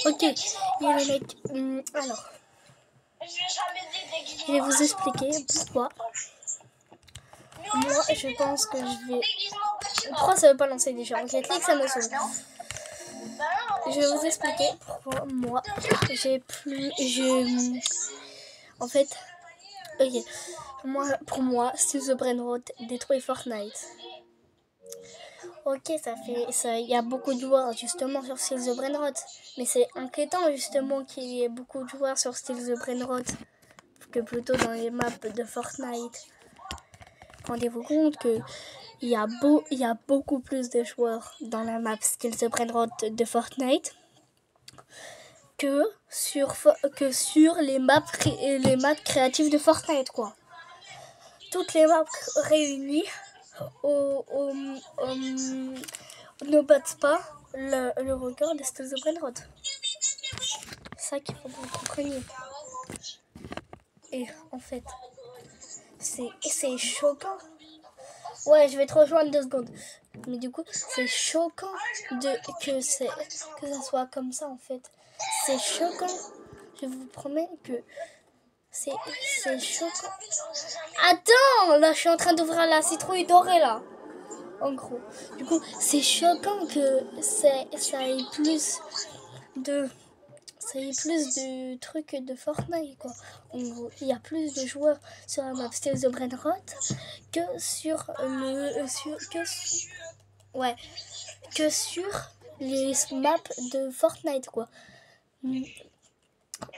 Ok, il y a le mec. Alors, je vais vous expliquer pourquoi. Moi, je pense que je vais. Pourquoi ça veut pas lancer déjà? Rocket League, ça me saoule. Je vais vous expliquer pourquoi moi, j'ai plus. En fait, ok. Pour moi, Still the Brainrot détruit Fortnite. Ok, il y a beaucoup de joueurs justement sur Still the Brainrot, mais c'est inquiétant justement qu'il y ait beaucoup de joueurs sur Still the Brainrot que plutôt dans les maps de Fortnite. Rendez-vous compte que il y a beaucoup plus de joueurs dans la map Still the Brainrot de Fortnite que sur les maps créatives de Fortnite, quoi. Toutes les maps réunies ne battent pas le record de Still the Brainrot. C'est ça qu'il faut que vous compreniez. Et en fait, c'est choquant. Ouais, je vais te rejoindre 2 secondes. Mais du coup, c'est choquant que ça soit comme ça, en fait. C'est choquant. Je vous promets que c'est choquant. Attends, là, je suis en train d'ouvrir la citrouille dorée, là. En gros. Du coup, c'est choquant que ça ait plus de trucs de Fortnite, quoi. En gros, il y a plus de joueurs sur la map Still the Brainrot que sur les maps de Fortnite, quoi.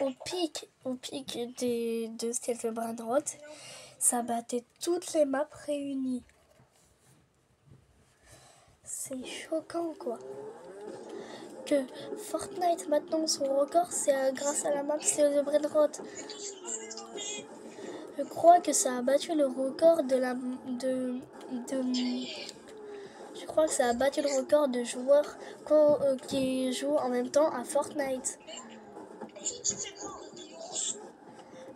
Au pic de Still the Brainrot, ça battait toutes les maps réunies. C'est choquant, quoi. Que Fortnite maintenant son record c'est grâce à la map Still the Brainrot. Je crois que ça a battu le record je crois que ça a battu le record de joueurs qui jouent en même temps à Fortnite.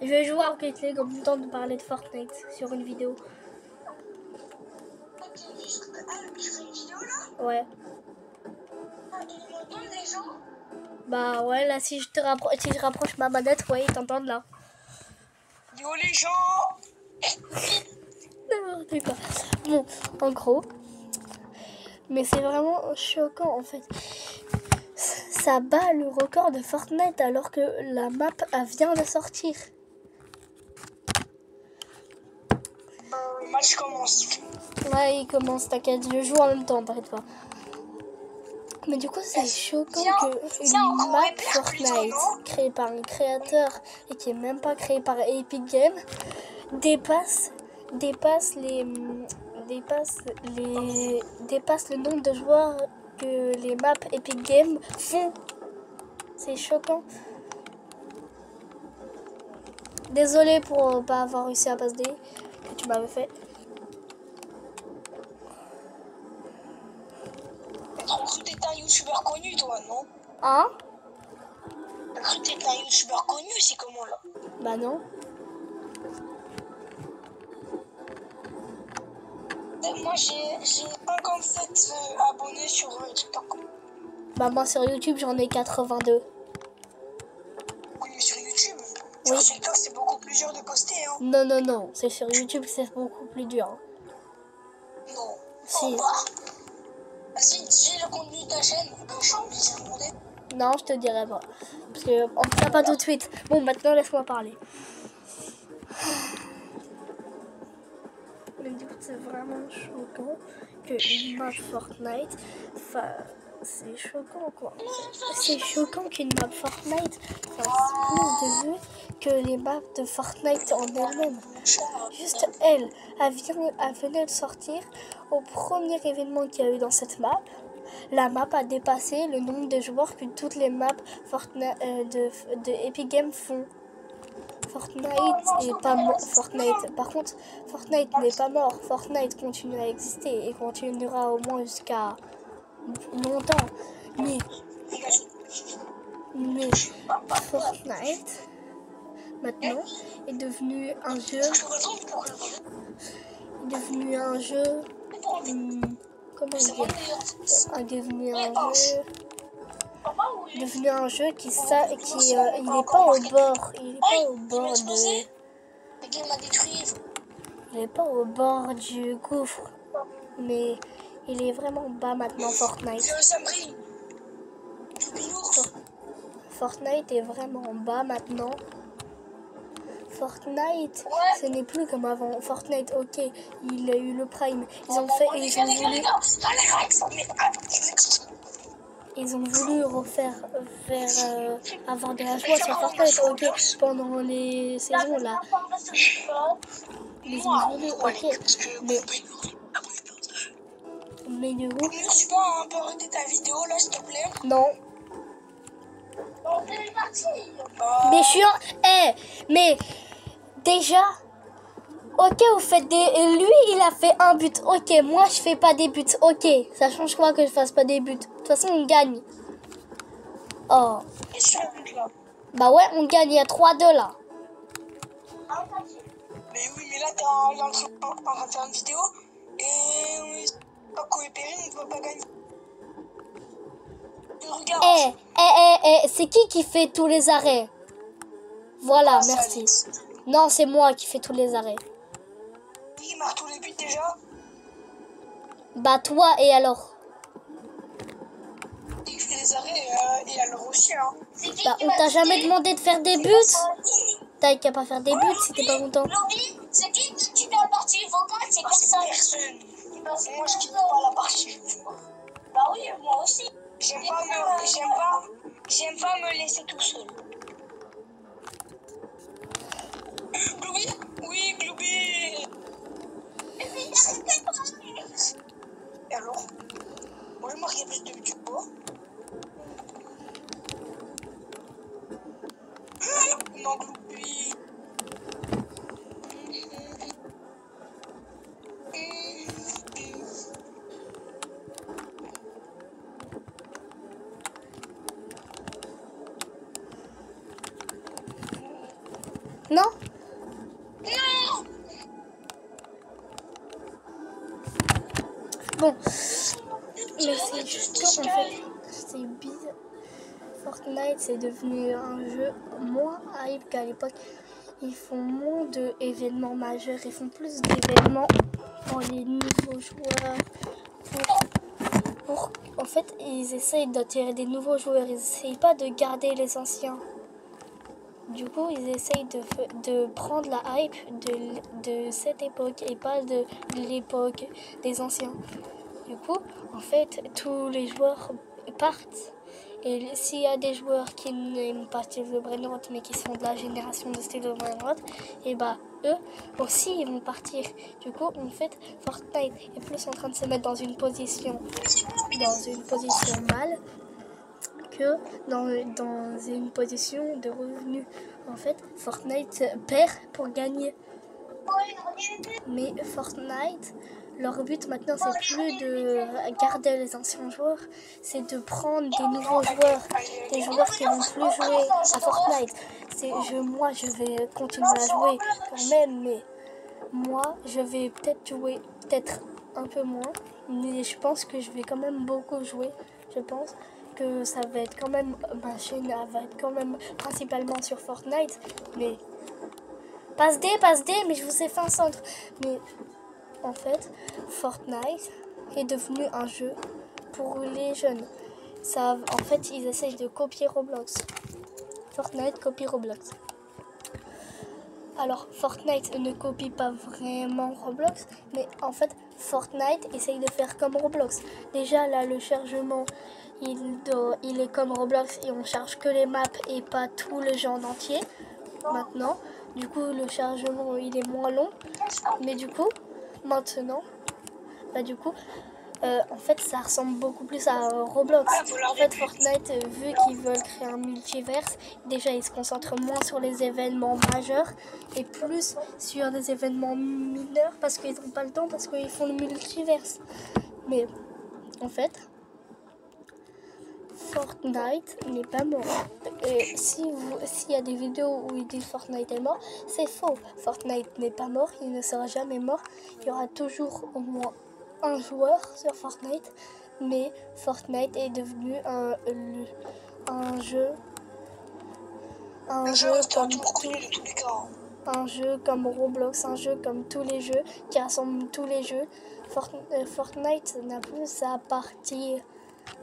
Je vais jouer à Rocket League en même temps de parler de Fortnite sur une vidéo. Ouais. Bah ouais, là si je rapproche ma manette, ouais, ils t'entendent là. Yo les gens. N'importe quoi. Bon, en gros. Mais c'est vraiment choquant en fait. Ça bat le record de Fortnite alors que la map vient de sortir. Le match commence. Ouais, il commence, t'inquiète, je joue en même temps, t'arrête pas. Mais du coup, c'est choquant qu'une map Fortnite créée par un créateur et qui est même pas créée par Epic Games dépasse le nombre de joueurs que les maps Epic Games font. C'est choquant. Désolée pour pas avoir réussi à passer que tu m'avais fait. T'as cru que t'étais un youtubeur connu toi, non? Hein? T'as cru que t'étais un youtubeur connu, c'est comment là? Bah non. Moi j'ai 57 abonnés sur TikTok. Bah moi sur YouTube j'en ai 82. Oui mais sur YouTube, oui. Sur TikTok c'est beaucoup plus dur de poster hein. Non, c'est sur YouTube c'est beaucoup plus dur. Non. Si. Oh, bah. Si dis le contenu de ta chaîne, je suis obligé de demander. Non, je te dirai pas. Parce que on ne pas tout de suite. Bon, maintenant laisse-moi parler. Mais du coup, c'est vraiment choquant qu'une map Fortnite. Enfin, c'est choquant quoi. C'est choquant qu'une map Fortnite fasse plus de vues que les maps de Fortnite en elles-mêmes. Juste elle venait de sortir au premier événement qu'il y a eu dans cette map. La map a dépassé le nombre de joueurs que toutes les maps Fortnite, de Epic Games font. Fortnite est pas mort. Par contre, Fortnite n'est pas mort. Fortnite continue à exister et continuera au moins jusqu'à longtemps. Mais Fortnite maintenant est devenu un jeu. Comment dire? Est devenu un jeu. devenu un jeu qui il n'est pas au bord, il est pas au bord de, Le game m'a détruit. il est pas au bord du gouffre, mais il est vraiment bas maintenant Fortnite. Ça brille. Du binours. Fortnite est vraiment bas maintenant. Fortnite, ce n'est plus comme avant. Fortnite, ok, il a eu le prime. Ils ont voulu refaire avoir de la joie sur Fortnite, ok, pendant les saisons là. Ils ont voulu, ok, mais du coup. Tu peux un peu arrêter ta vidéo là, s'il te plaît? Non. On est parti. Mais je suis mais déjà. Ok, vous faites des... Lui, il a fait un but. Ok, moi, je fais pas des buts. Ok, ça change quoi que je fasse pas des buts? De toute façon, on gagne. Oh. Bah ouais, on gagne. Il y a 3-2 là. Mais oui, mais là, t'es en train de faire une vidéo. Et on est pas coopéré, on ne va pas gagner. Regarde. C'est qui fait tous les arrêts? Voilà, merci. Non, c'est moi qui fais tous les arrêts. Il marque tous les buts déjà. Bah toi, et alors? Il fait les arrêts et alors aussi. Hein. Bah on t'a jamais demandé de faire des buts? T'as qu'à pas faire des buts si t'es pas content. C'est qui quitte la partie vocale? C'est personne. Moi je quitte pas la partie. Bah oui, moi aussi. J'aime pas me laisser tout seul. Glooby? Oui, Glooby. Et alors? Moi je marquais plus de buts que toi. Non, Glooby. Non? Non. Bon. Mais c'est juste en fait. C'est bizarre. Fortnite, c'est devenu un jeu moins hype qu'à l'époque. Ils font moins d'événements majeurs. Ils font plus d'événements pour les nouveaux joueurs. En fait, ils essayent d'attirer des nouveaux joueurs. Ils essayent pas de garder les anciens. Du coup, ils essayent de prendre la hype de cette époque et pas de l'époque des anciens. Du coup, en fait, tous les joueurs partent. Et s'il y a des joueurs qui n'aiment pas Steve de Brainrot, mais qui sont de la génération de Steve de Brainrot, et bah eux aussi ils vont partir. Du coup, en fait, Fortnite est plus en train de se mettre dans une position mal que dans une position de revenu. En fait, Fortnite perd pour gagner. Mais Fortnite, leur but maintenant, c'est plus de garder les anciens joueurs, c'est de prendre des nouveaux joueurs, des joueurs qui vont plus jouer à Fortnite. Moi, je vais continuer à jouer quand même, mais moi, je vais peut-être jouer, peut-être un peu moins, mais je pense que je vais quand même beaucoup jouer. Je pense que ça va être quand même, ma chaîne va être quand même principalement sur Fortnite, mais passe D, mais je vous ai fait un centre. Mais en fait, Fortnite est devenu un jeu pour les jeunes. En fait, ils essayent de copier Roblox. Fortnite copie Roblox. Alors, Fortnite ne copie pas vraiment Roblox, mais en fait, Fortnite essaye de faire comme Roblox. Déjà, là, le chargement, il est comme Roblox et on charge que les maps et pas tout le jeu en entier. Maintenant, du coup, le chargement, il est moins long. Mais du coup, maintenant, en fait, ça ressemble beaucoup plus à Roblox. En fait, Fortnite, vu qu'ils veulent créer un multiverse, déjà, ils se concentrent moins sur les événements majeurs et plus sur des événements mineurs parce qu'ils n'ont pas le temps, parce qu'ils font le multiverse. Mais, en fait, Fortnite n'est pas mort. Et s'il y a des vidéos où ils disent Fortnite est mort, c'est faux. Fortnite n'est pas mort, il ne sera jamais mort. Il y aura toujours au moins un joueur sur Fortnite, mais Fortnite est devenu un jeu comme un jeu comme Roblox, un jeu comme tous les jeux qui rassemble tous les jeux. Fortnite n'a plus sa partie,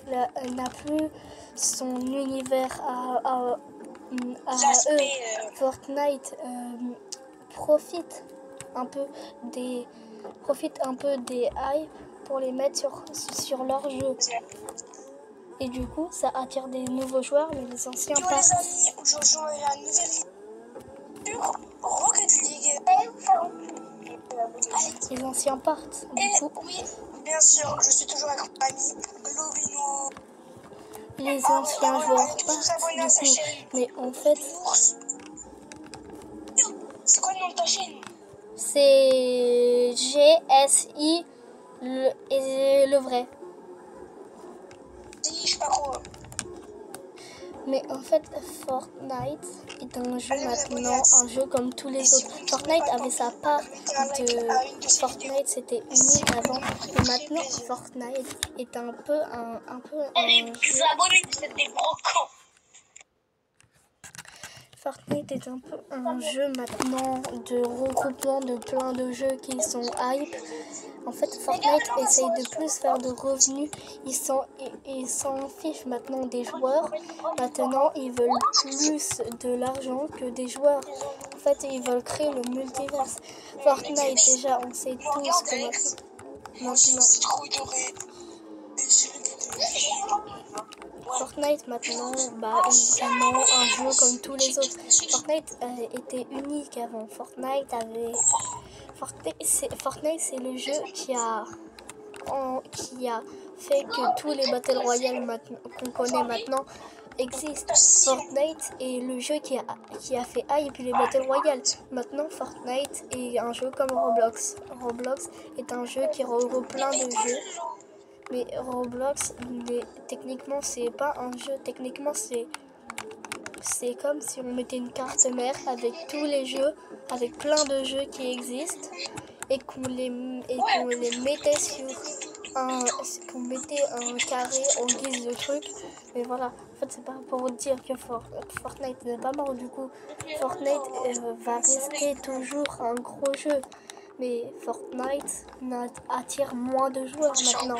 n'a plus son univers à eux. Fortnite profite un peu des hype pour les mettre sur leur jeu. Et du coup, ça attire des nouveaux joueurs, mais les anciens Yo partent. les amis, je joue à la nouvelle sur Rocket League. Les anciens partent. Et oui, bien sûr, je suis toujours avec mon ami Lovino. Les anciens joueurs partent du coup. Mais en fait, c'est quoi le nom de ta chaîne? c'est GSI le vrai. Si, je sais pas quoi. Mais en fait, Fortnite est un jeu maintenant, un jeu comme tous les autres. Fortnite avait sa part de... Fortnite, c'était unique avant. Mais maintenant, Fortnite est un peu un jeu... abonnés, c'est des gros cons. Fortnite est un peu un jeu maintenant de regroupement de plein de jeux qui sont hype. En fait, Fortnite essaye de plus faire de revenus. Ils s'en fichent maintenant des joueurs. Maintenant, ils veulent plus de l'argent que des joueurs. En fait, ils veulent créer le multiverse. Fortnite, déjà, on sait tous que maintenant... Fortnite maintenant est vraiment un jeu comme tous les autres. Fortnite était unique avant. Fortnite c'est le jeu qui a fait que tous les Battle Royale qu'on connaît maintenant existent. Fortnite est le jeu qui a fait hype les Battle Royale. Maintenant Fortnite est un jeu comme Roblox. Roblox est un jeu qui regroupe plein de jeux. Mais Roblox, techniquement, c'est pas un jeu. Techniquement, c'est comme si on mettait une carte mère avec tous les jeux, avec plein de jeux qui existent, et qu'on les mettait qu'on mettait un carré en guise de truc. Mais voilà, en fait, c'est pas pour dire que Fortnite n'est pas mort. Du coup, Fortnite va rester toujours un gros jeu. Mais Fortnite attire moins de joueurs maintenant.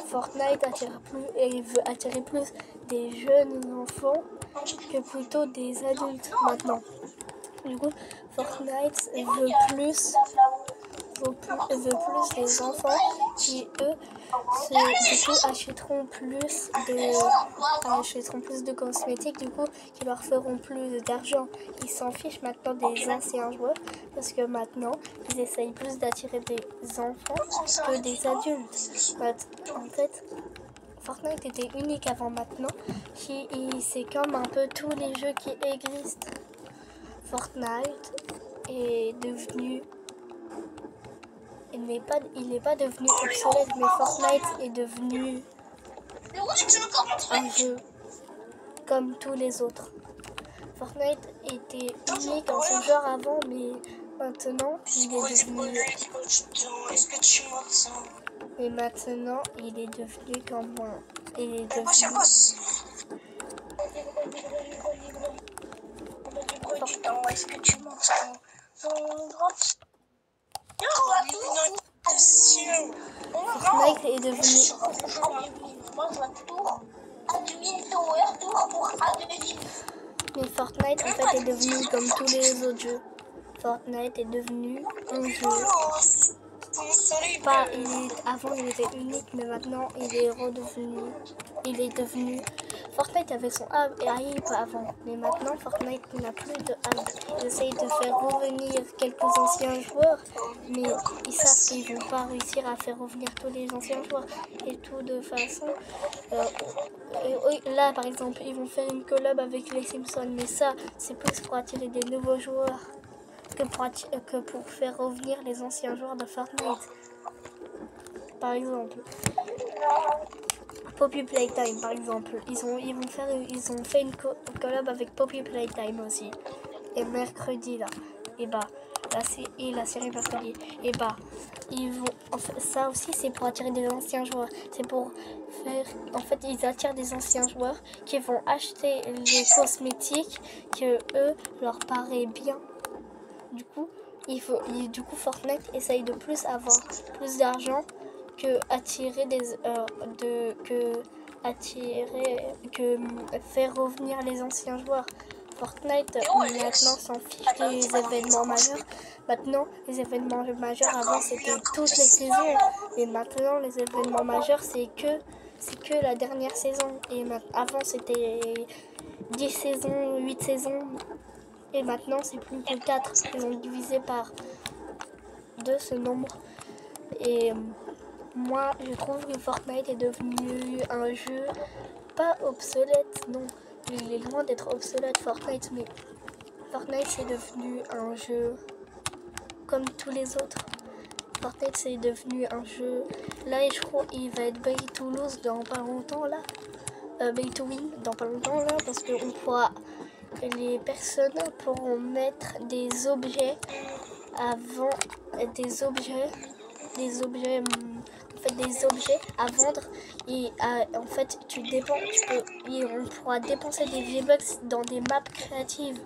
Fortnite veut attirer plus des jeunes enfants que plutôt des adultes maintenant. Du coup, Fortnite veut plus des enfants qui, eux, du coup, achèteront plus de cosmétiques, du coup, qui leur feront plus d'argent. Ils s'en fichent maintenant des anciens joueurs, parce que maintenant, ils essayent plus d'attirer des enfants que des adultes. En fait, Fortnite était unique avant maintenant, c'est comme un peu tous les jeux qui existent. Fortnite est devenu... Il n'est pas devenu obsolète, mais Fortnite est devenu un jeu comme tous les autres. Fortnite était unique en son genre avant, mais maintenant il est devenu... Mais maintenant il est devenu comme moi. Il est devenu... Est-ce que tu montes Fortnite est devenu... Mais Fortnite en fait est devenu comme tous les autres jeux. Fortnite est devenu un jeu. Avant il était unique, mais maintenant il est devenu... Fortnite avait son hype avant, mais maintenant Fortnite n'a plus de hype. Ils essayent de faire revenir quelques anciens joueurs, mais ils savent qu'ils vont pas réussir à faire revenir tous les anciens joueurs. Et tout de façon, là par exemple, ils vont faire une collab avec les Simpsons, mais ça c'est plus pour attirer des nouveaux joueurs que pour faire revenir les anciens joueurs de Fortnite. Par exemple, Poppy Playtime, par exemple, ils ont fait une collab avec Poppy Playtime aussi. Et mercredi là, la série mercredi. Et bah, ils vont. En fait, ça aussi, c'est pour attirer des anciens joueurs. C'est pour faire. En fait, ils attirent des anciens joueurs qui vont acheter les cosmétiques que eux leur paraît bien. Du coup, Fortnite essaye de plus avoir plus d'argent que faire revenir les anciens joueurs. Fortnite maintenant s'en fiche des événements majeurs. Maintenant, les événements majeurs avant c'était toutes les saisons, et maintenant les événements majeurs c'est que la dernière saison. Et avant c'était 10 saisons, 8 saisons. Et maintenant, c'est plus que 4. Ils ont divisé par 2 ce nombre. Et moi, je trouve que Fortnite est devenu un jeu pas obsolète. Non, il est loin d'être obsolète, Fortnite. Mais Fortnite, c'est devenu un jeu comme tous les autres. Fortnite, c'est devenu un jeu... Là, je crois qu'il va être Pay to Lose dans pas longtemps, là. Pay to Win dans pas longtemps, là. Parce qu'on pourra... Les personnes pourront mettre des objets avant des objets à vendre, et en fait on pourra dépenser des V-Bucks dans des maps créatives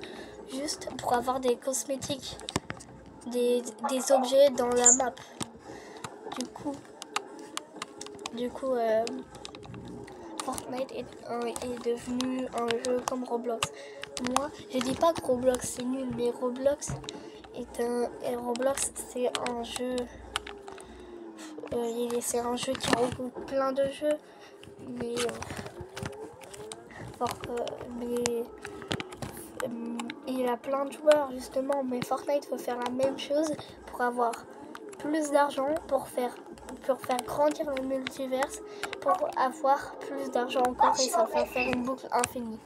juste pour avoir des cosmétiques, des objets dans la map. Du coup Fortnite est devenu un jeu comme Roblox. Moi, je dis pas que Roblox c'est nul, mais Roblox c'est un jeu. C'est un jeu qui regroupe plein de jeux, mais il a plein de joueurs justement. Mais Fortnite veut faire la même chose pour avoir plus d'argent, pour faire grandir le multiverse, pour avoir plus d'argent encore, et ça va faire une boucle infinie.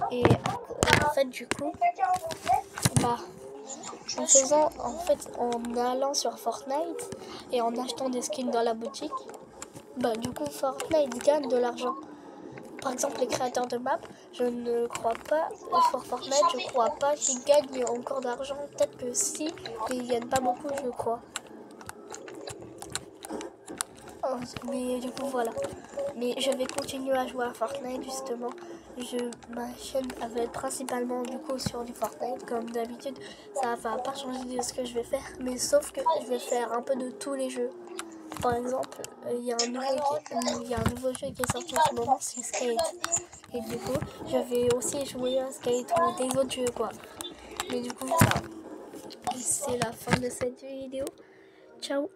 Et en fait, du coup, en allant sur Fortnite et en achetant des skins dans la boutique, du coup, Fortnite gagne de l'argent. Par exemple, les créateurs de maps, je ne crois pas, sur Fortnite, je crois pas qu'ils gagnent encore d'argent. Peut-être que si, mais ils gagnent pas beaucoup, je crois. Mais du coup voilà. Mais je vais continuer à jouer à Fortnite justement. Ma chaîne va être principalement du coup sur du Fortnite comme d'habitude. Ça va pas changer de ce que je vais faire, mais sauf que je vais faire un peu de tous les jeux. Par exemple, il y a un nouveau jeu qui est sorti en ce moment, c'est Skate. Et du coup, je vais aussi jouer à Skate ou des autres jeux quoi. Mais du coup voilà. C'est la fin de cette vidéo. Ciao.